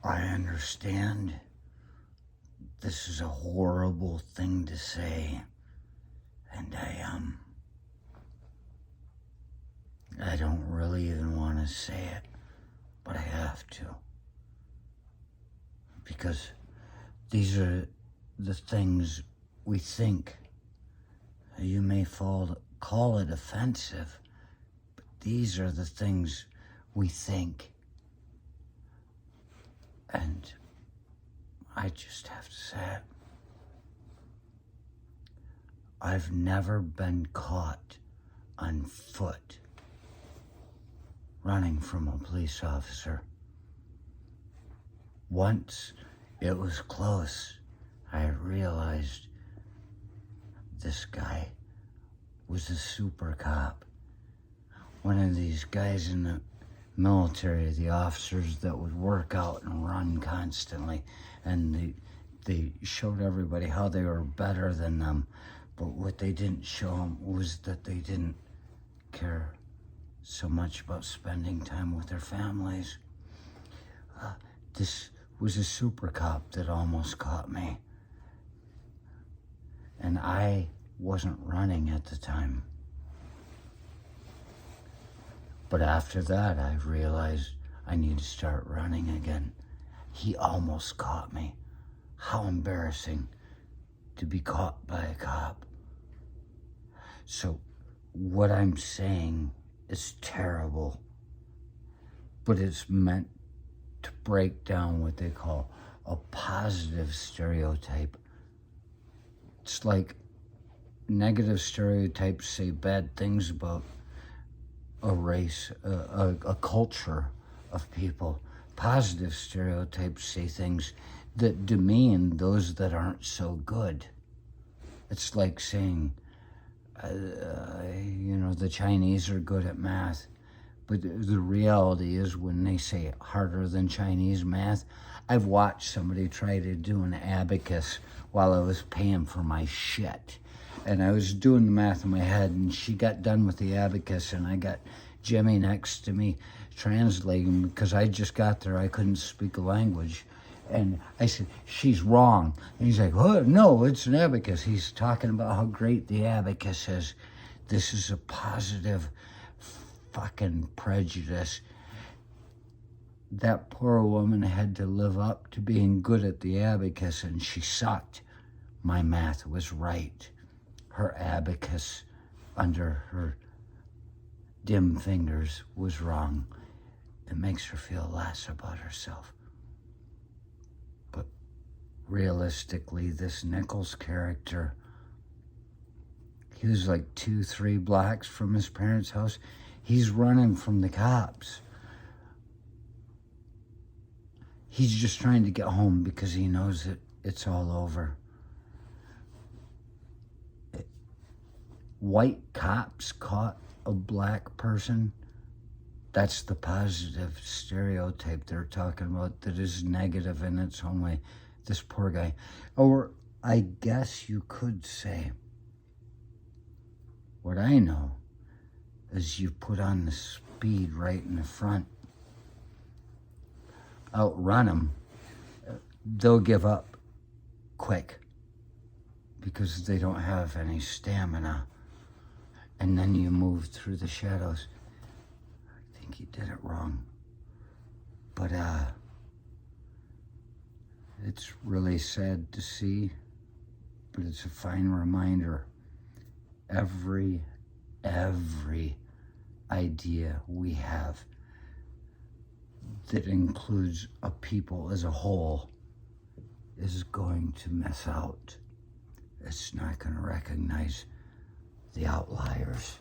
I understand this is a horrible thing to say, and I don't really even want to say it, but I have to. Because these are the things we think. You may call it offensive, but these are the things we think. And I just have to say it. I've never been caught on foot running from a police officer. Once it was close, I realized this guy was a super cop. One of these guys in the military, the officers that would work out and run constantly, and they showed everybody how they were better than them, but what they didn't show them was that they didn't care so much about spending time with their families. This was a super cop that almost caught me, and I wasn't running at the time. But after that, I realized I need to start running again. He almost caught me. How embarrassing to be caught by a cop. So what I'm saying is terrible, but it's meant to break down what they call a positive stereotype. It's like negative stereotypes say bad things about a race, a culture of people. Positive stereotypes say things that demean those that aren't so good. It's like saying, the Chinese are good at math, but the reality is when they say harder than Chinese math, I've watched somebody try to do an abacus while I was paying for my shit. And I was doing the math in my head, and she got done with the abacus, and I got Jimmy next to me translating because I just got there. I couldn't speak the language. And I said, she's wrong. And he's like, oh, no, it's an abacus. He's talking about how great the abacus is. This is a positive fucking prejudice. That poor woman had to live up to being good at the abacus, and she sucked. My math was right. Her abacus under her dim fingers was wrong. It makes her feel less about herself. But realistically, this Nichols character, he was like 2-3 blocks from his parents' house. He's running from the cops. He's just trying to get home because he knows that it's all over. White cops caught a black person. That's the positive stereotype they're talking about that is negative in its own way. This poor guy. Or I guess you could say, what I know is you put on the speed right in the front, outrun them, they'll give up quick because they don't have any stamina. And then you move through the shadows. I think he did it wrong. But it's really sad to see, but it's a fine reminder. Every idea we have that includes a people as a whole is going to miss out. It's not going to recognize the outliers.